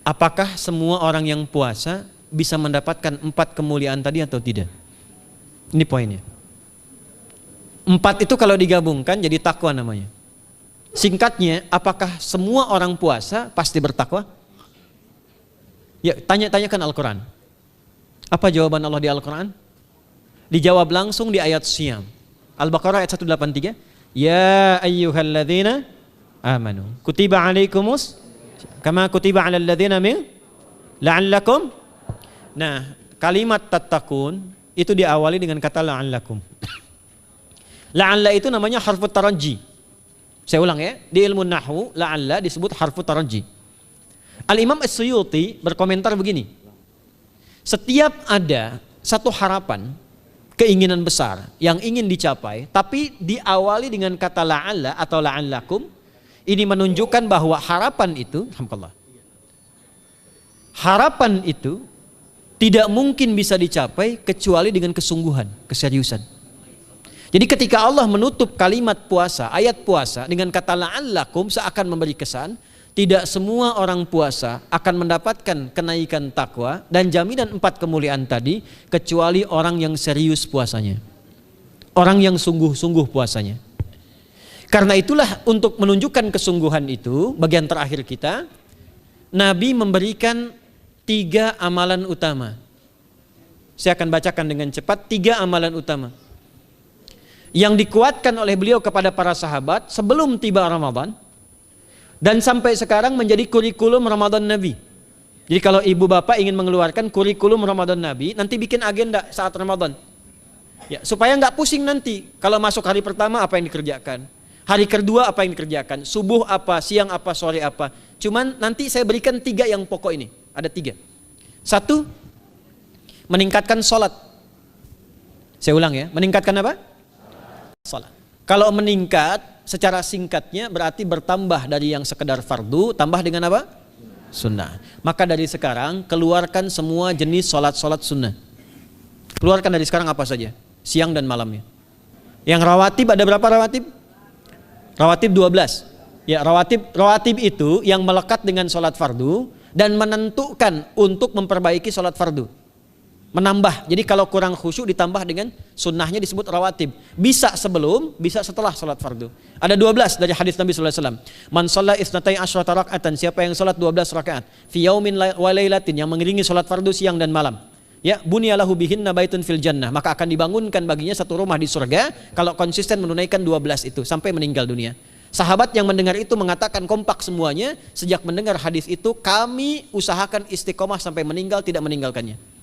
apakah semua orang yang puasa bisa mendapatkan 4 kemuliaan tadi atau tidak? Ini poinnya. 4 itu kalau digabungkan jadi takwa namanya. Singkatnya, apakah semua orang puasa pasti bertakwa? Ya, tanyakan Al-Quran. Apa jawaban Allah di Al-Quran? Dijawab langsung di ayat Siyam. Al-Baqarah ayat 183. Ya ayyuhalladzina amanu kutiba alaikumus kama kutiba alal ladzina min la'allakum. Nah, kalimat tattaqun itu diawali dengan kata la'allakum. La'alla itu namanya harfu taraji. Saya ulang ya, di ilmu nahwu la'alla disebut harfu taraji. Al-Imam As-Suyuti berkomentar begini. Setiap ada satu harapan, keinginan besar yang ingin dicapai, tapi diawali dengan kata la'alla atau la'allakum, ini menunjukkan bahwa harapan itu tidak mungkin bisa dicapai kecuali dengan kesungguhan, keseriusan. Jadi ketika Allah menutup kalimat puasa, ayat puasa dengan kata la'allakum seakan memberi kesan, tidak semua orang puasa akan mendapatkan kenaikan takwa dan jaminan 4 kemuliaan tadi kecuali orang yang serius puasanya. Orang yang sungguh-sungguh puasanya. Karena itulah untuk menunjukkan kesungguhan itu, bagian terakhir kita, Nabi memberikan 3 amalan utama. Saya akan bacakan dengan cepat 3 amalan utama yang dikuatkan oleh beliau kepada para sahabat sebelum tiba Ramadan dan sampai sekarang menjadi kurikulum Ramadan Nabi. Jadi kalau ibu bapak ingin mengeluarkan kurikulum Ramadan Nabi, nanti bikin agenda saat Ramadan. Ya, supaya nggak pusing nanti. Kalau masuk hari pertama apa yang dikerjakan, hari kedua apa yang dikerjakan, subuh apa, siang apa, sore apa. Cuman nanti saya berikan 3 yang pokok ini. Ada 3. 1, meningkatkan sholat. Saya ulang ya, meningkatkan apa? Salat. Kalau meningkat secara singkatnya berarti bertambah dari yang sekedar fardu tambah dengan apa? Sunnah. Maka dari sekarang keluarkan semua jenis salat-salat sunnah. Keluarkan dari sekarang apa saja, siang dan malamnya. Yang rawatib ada berapa rawatib? Rawatib 12. Ya, rawatib itu yang melekat dengan salat fardu dan menentukan untuk memperbaiki salat fardu. Menambah, jadi kalau kurang khusyuk ditambah dengan sunnahnya disebut rawatib. Bisa sebelum, bisa setelah salat fardu. Ada 12 dari hadis Nabi SAW. Man shalla isnatai asyrata rak'atan, siapa yang salat 12 rakaat fi yaumin wa lailatin, yang mengiringi salat fardu siang dan malam, ya bunyalahu bihinna baitun fil jannah, maka akan dibangunkan baginya satu rumah di surga kalau konsisten menunaikan 12 itu sampai meninggal dunia. Sahabat yang mendengar itu mengatakan kompak semuanya, sejak mendengar hadis itu kami usahakan istiqomah sampai meninggal tidak meninggalkannya.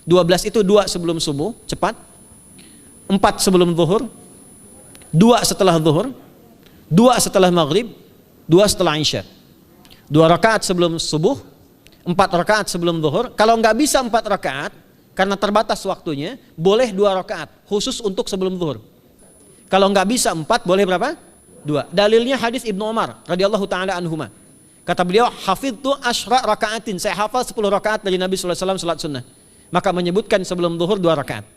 12 itu 2 sebelum subuh, cepat. 4 sebelum zuhur, 2 setelah zuhur, 2 setelah maghrib, 2 setelah isya. 2 rakaat sebelum subuh, 4 rakaat sebelum zuhur. Kalau nggak bisa 4 rakaat, karena terbatas waktunya, boleh 2 rakaat, khusus untuk sebelum zuhur. Kalau nggak bisa 4, boleh berapa? 2. Dalilnya hadis Ibnu Umar radhiyallahu taala anhuma. Kata beliau, hafidtu asyra rakaatin, saya hafal 10 rakaat dari Nabi sallallahu alaihi wasallam salat sunnah. Maka menyebutkan sebelum zuhur 2 rakaat.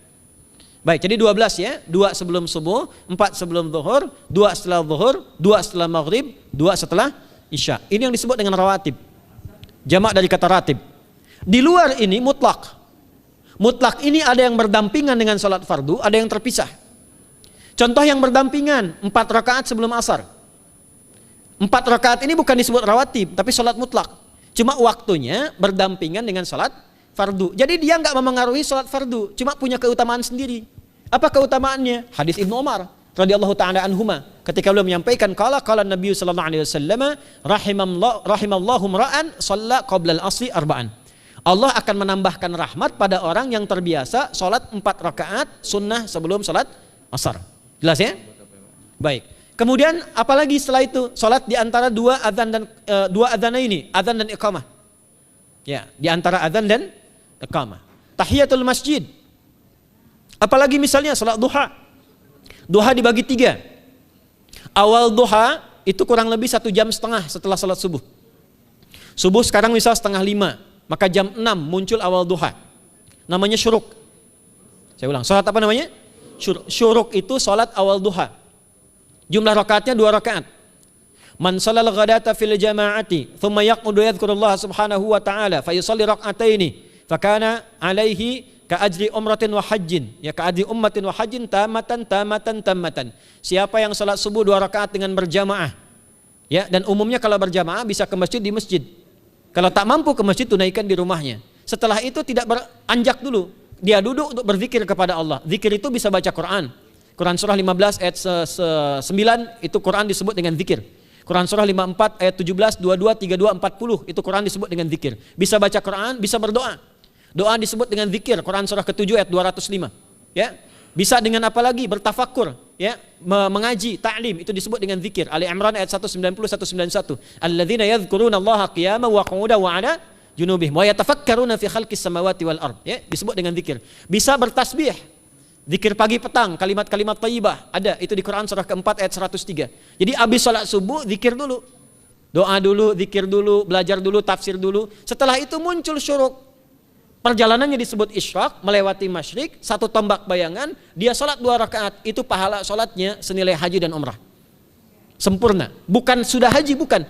Baik, jadi 12 ya, 2 sebelum subuh, 4 sebelum zuhur, 2 setelah zuhur, 2 setelah maghrib, 2 setelah isya. Ini yang disebut dengan rawatib. Jamak dari kata ratib. Di luar ini mutlak. Mutlak ini ada yang berdampingan dengan salat fardu, ada yang terpisah. Contoh yang berdampingan, 4 rakaat sebelum asar. 4 rakaat ini bukan disebut rawatib, tapi salat mutlak. Cuma waktunya berdampingan dengan salat fardu. Jadi dia nggak memengaruhi salat fardu, cuma punya keutamaan sendiri. Apa keutamaannya? Hadis Ibnu Umar radhiyallahu taala anhuma, ketika beliau menyampaikan qala Nabi sallallahu alaihi wasallam rahimallahu ra'an shalla qabla al-asri arba'an. Allah akan menambahkan rahmat pada orang yang terbiasa salat 4 rakaat sunnah sebelum salat asar. Jelas ya? Baik. Kemudian apalagi setelah itu? Salat di antara 2 adzan dan 2 adzan ini, adzan dan iqamah. Ya, di antara adzan dan iqamah. Tahiyatul masjid. Apalagi misalnya salat duha. Duha dibagi 3. Awal duha itu kurang lebih 1,5 jam setelah salat subuh. Subuh sekarang misal 4:30, maka jam 6 muncul awal duha. Namanya syuruk. Saya ulang, salat apa namanya? Syuruk itu salat awal duha. Jumlah rakaatnya 2 rakaat. Man shalal ghadata fil jama'ati thumma yaqudu yadhkurullah subhanahu wa ta'ala fa yusalli rak'ataini fakana alaihi ka ajri umratin wa hajjin, ya ka ajri ummatin wa hajjin tamatan. Siapa yang salat subuh 2 rakaat dengan berjamaah, ya, dan umumnya kalau berjamaah bisa ke masjid di masjid. Kalau tak mampu ke masjid, tunaikan di rumahnya. Setelah itu tidak beranjak dulu, dia duduk untuk berzikir kepada Allah. Zikir itu bisa baca Quran. Quran surah 15 ayat 9 itu Quran disebut dengan zikir. Quran surah 54 ayat 17, 22, 32, 40 itu Quran disebut dengan zikir. Bisa baca Quran, bisa berdoa. Doa disebut dengan zikir. Quran surah ke-7 ayat 205. Ya. Bisa dengan apa lagi? Bertafakur, ya, mengaji, ta'lim, itu disebut dengan zikir. Ali Imran ayat 190 191. Alladzina yadhkuruna Allaha qiyaman wa qu'udan wa 'ala junubihim wa yatafakkaruna fi khalqis samawati wal ard, ya, disebut dengan zikir. Bisa bertasbih. Zikir pagi petang, kalimat-kalimat thayyibah, ada itu di Quran surah ke-4 ayat 103. Jadi habis salat subuh zikir dulu. Doa dulu, zikir dulu, belajar dulu, tafsir dulu. Setelah itu muncul syuruk. Perjalanannya disebut isyraq, melewati masyrik, 1 tombak bayangan, dia salat 2 rakaat, itu pahala salatnya senilai haji dan umrah. Sempurna. Bukan sudah haji, bukan.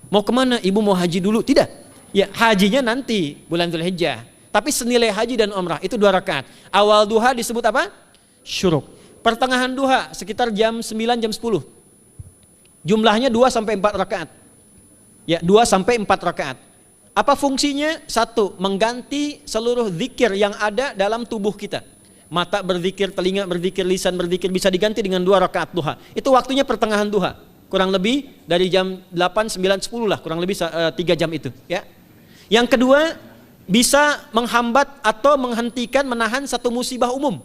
Mau kemana? Ibu mau haji dulu? Tidak. Ya, hajinya nanti bulan Dzulhijjah. Tapi senilai haji dan umrah itu 2 rakaat. Awal duha disebut apa? Syuruk. Pertengahan duha sekitar jam 9 jam 10. Jumlahnya 2 sampai 4 rakaat. Ya, 2 sampai 4 rakaat. Apa fungsinya? 1, mengganti seluruh zikir yang ada dalam tubuh kita. Mata berzikir, telinga berzikir, lisan berzikir, bisa diganti dengan 2 rakaat duha. Itu waktunya pertengahan duha. Kurang lebih dari jam 8, 9, 10 lah, kurang lebih 3 jam itu, ya. Yang kedua, bisa menghambat atau menghentikan, menahan satu musibah umum.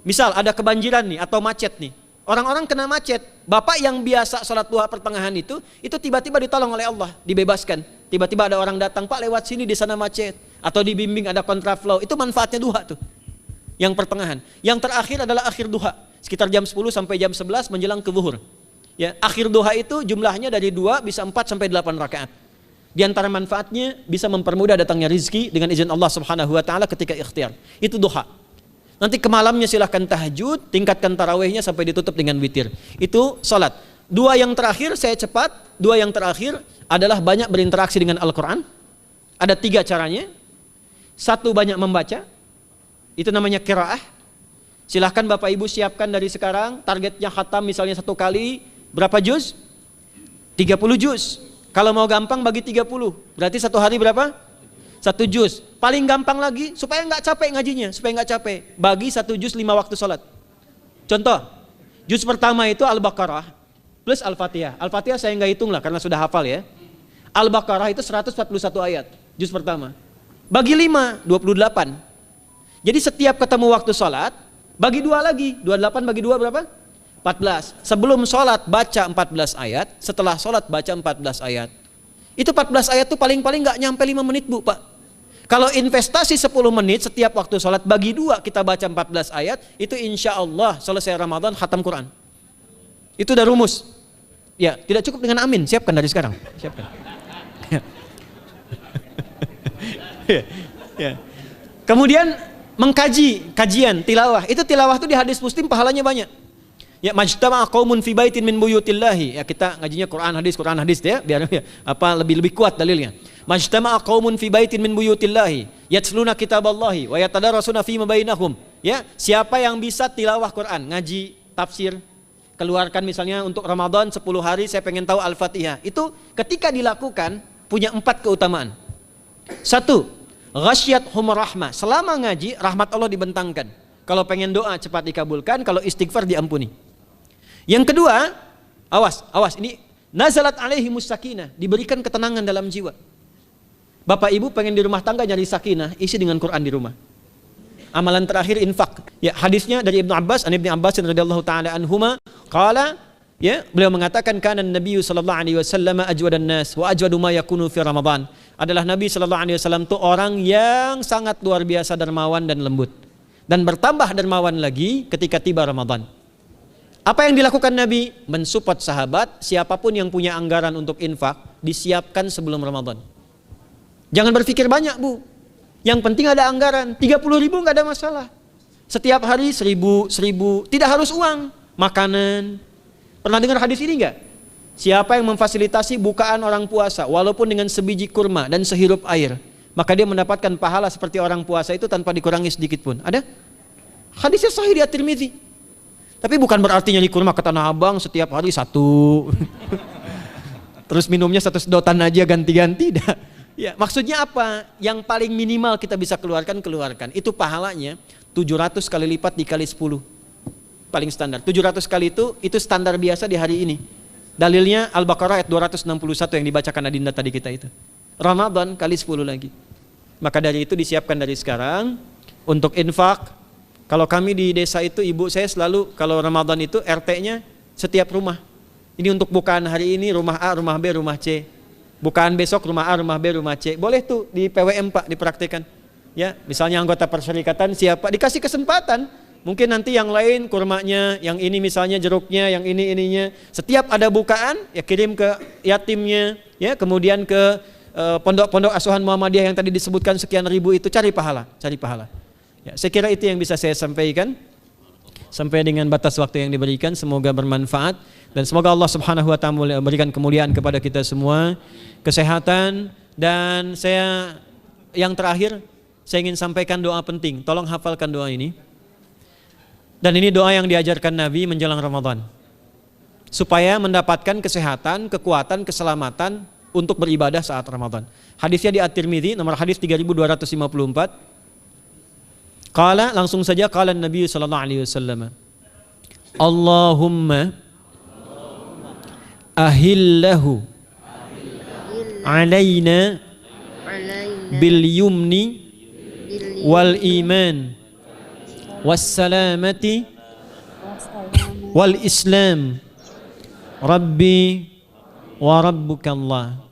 Misal ada kebanjiran nih atau macet nih. Orang-orang kena macet. Bapak yang biasa sholat duha pertengahan itu tiba-tiba ditolong oleh Allah, dibebaskan. Tiba-tiba ada orang datang, Pak lewat sini di sana macet. Atau dibimbing ada kontraflow. Itu manfaatnya duha tuh. Yang pertengahan. Yang terakhir adalah akhir duha. Sekitar jam 10 sampai jam 11 menjelang ke zuhur. Ya, akhir duha itu jumlahnya dari 2 bisa 4 sampai 8 rakaat. Di antara manfaatnya bisa mempermudah datangnya rizki dengan izin Allah Subhanahu wa taala ketika ikhtiar. Itu duha. Nanti ke malamnya silahkan tahajud, tingkatkan tarawihnya sampai ditutup dengan witir. Itu salat. 2 yang terakhir saya cepat, 2 yang terakhir adalah banyak berinteraksi dengan Al-Qur'an. Ada 3 caranya. 1, banyak membaca. Itu namanya qiraah. Silahkan Bapak Ibu siapkan dari sekarang, targetnya khatam misalnya 1 kali berapa juz? 30 juz. Kalau mau gampang bagi 30, berarti 1 hari berapa? 1 juz. Paling gampang lagi, supaya nggak capek ngajinya, supaya nggak capek, bagi 1 juz 5 waktu sholat. Contoh, juz pertama itu Al-Baqarah plus Al-Fatihah. Al-Fatihah saya nggak hitung lah karena sudah hafal ya. Al-Baqarah itu 141 ayat, juz pertama. Bagi 5, 28. Jadi setiap ketemu waktu sholat, bagi 2 lagi, 28 bagi 2 berapa? 14. Sebelum sholat baca 14 ayat, setelah sholat baca 14 ayat. Itu 14 ayat tuh paling-paling gak nyampe 5 menit Bu Pak. Kalau investasi 10 menit setiap waktu sholat, bagi 2 kita baca 14 ayat, itu insya Allah selesai Ramadan khatam Quran. Itu udah rumus. Ya, tidak cukup dengan amin, siapkan dari sekarang. Siapkan. Ya. Kemudian mengkaji, kajian, tilawah. Itu tilawah tuh di hadis Muslim pahalanya banyak. Ya, majtama'a qaumun fi baitin min buyutillahi. Ya, kita ngajinya Quran hadis ya, biar ya, lebih kuat dalilnya. Majtama'a qaumun fi baitin min buyutillahi yatluna kitaballahi wa yatadarasuna fima bainahum. Ya, siapa yang bisa tilawah Quran, ngaji, tafsir, keluarkan misalnya untuk Ramadan 10 hari saya pengen tahu Al-Fatihah. Itu ketika dilakukan punya 4 keutamaan. 1, ghasyiyatuhum rahmah. Selama ngaji rahmat Allah dibentangkan. Kalau pengen doa cepat dikabulkan, kalau istighfar diampuni. Yang kedua, awas, ini nazalat alaihimus sakinah, diberikan ketenangan dalam jiwa. Bapak Ibu pengen di rumah tangga nyari sakinah, isi dengan Quran di rumah. Amalan terakhir infak. Ya, hadisnya dari Ibnu Abbas, an Ibnu Abbas radhiyallahu taala anhuma, qala, ya, beliau mengatakan kana Nabi sallallahu alaihi wasallam ajwadan nas wa ajwadu ma yakunu fi Ramadan. Adalah Nabi sallallahu alaihi wasallam itu orang yang sangat luar biasa dermawan dan lembut. Dan bertambah dermawan lagi ketika tiba Ramadan. Apa yang dilakukan Nabi? Mensupport sahabat, siapapun yang punya anggaran untuk infak, disiapkan sebelum Ramadan. Jangan berpikir banyak Bu. Yang penting ada anggaran, 30.000 nggak ada masalah. Setiap hari 1.000, tidak harus uang, makanan. Pernah dengar hadis ini nggak? Siapa yang memfasilitasi bukaan orang puasa walaupun dengan sebiji kurma dan sehirup air, maka dia mendapatkan pahala seperti orang puasa itu tanpa dikurangi sedikit pun. Ada? Hadisnya sahih di At-Tirmidzi. Tapi bukan berarti nyari kurma ke Tanah Abang setiap hari satu. Terus minumnya satu sedotan aja ganti-ganti. Ya, maksudnya apa? Yang paling minimal kita bisa keluarkan. Itu pahalanya 700 kali lipat dikali 10. Paling standar. 700 kali itu standar biasa di hari ini. Dalilnya Al-Baqarah ayat 261 yang dibacakan Adinda tadi kita itu. Ramadan kali 10 lagi. Maka dari itu disiapkan dari sekarang untuk infak. Kalau kami di desa itu, ibu saya selalu kalau Ramadan itu RT-nya setiap rumah. Ini untuk bukaan hari ini rumah A, rumah B, rumah C. Bukaan besok rumah A, rumah B, rumah C. Boleh tuh di PWM Pak dipraktikkan. Ya, misalnya anggota perserikatan siapa dikasih kesempatan. Mungkin nanti yang lain kurmanya, yang ini misalnya jeruknya, yang ini ininya. Setiap ada bukaan ya kirim ke yatimnya, ya kemudian ke pondok-pondok asuhan Muhammadiyah yang tadi disebutkan sekian ribu itu, cari pahala. Ya, saya kira itu yang bisa saya sampaikan sampai dengan batas waktu yang diberikan. Semoga bermanfaat dan semoga Allah Subhanahu wa taala memberikan kemuliaan kepada kita semua, kesehatan, dan saya yang terakhir saya ingin sampaikan doa penting. Tolong hafalkan doa ini. Dan ini doa yang diajarkan Nabi menjelang Ramadan. Supaya mendapatkan kesehatan, kekuatan, keselamatan untuk beribadah saat Ramadan. Hadisnya di At-Tirmidzi nomor hadis 3254. Qala, langsung saja qala Nabi sallallahu alaihi wasallam. Allahumma ahillahu alaina bil yumni wal iman wassalamati wal islam rabbi wa rabbukallah.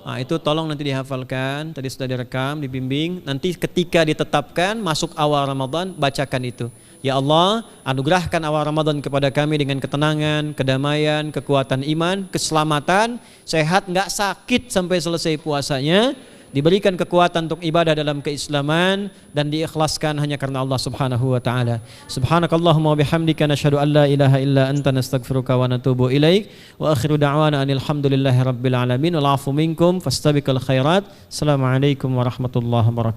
Nah, itu tolong nanti dihafalkan, tadi sudah direkam, dibimbing. Nanti ketika ditetapkan masuk awal Ramadan, bacakan itu. Ya Allah, anugerahkan awal Ramadan kepada kami dengan ketenangan, kedamaian, kekuatan iman, keselamatan, sehat, nggak sakit sampai selesai puasanya, diberikan kekuatan untuk ibadah dalam keislaman dan diikhlaskan hanya karena Allah Subhanahu wa taala. Subhanakallahumma wa bihamdika nasyhadu an la ilaha illa anta nastaghfiruka wa natubu ilaik wa akhiru da'wana anil hamdulillahi rabbil alamin wal 'afu minkum fastabiqul khairat. Assalamualaikum warahmatullahi wabarakatuh.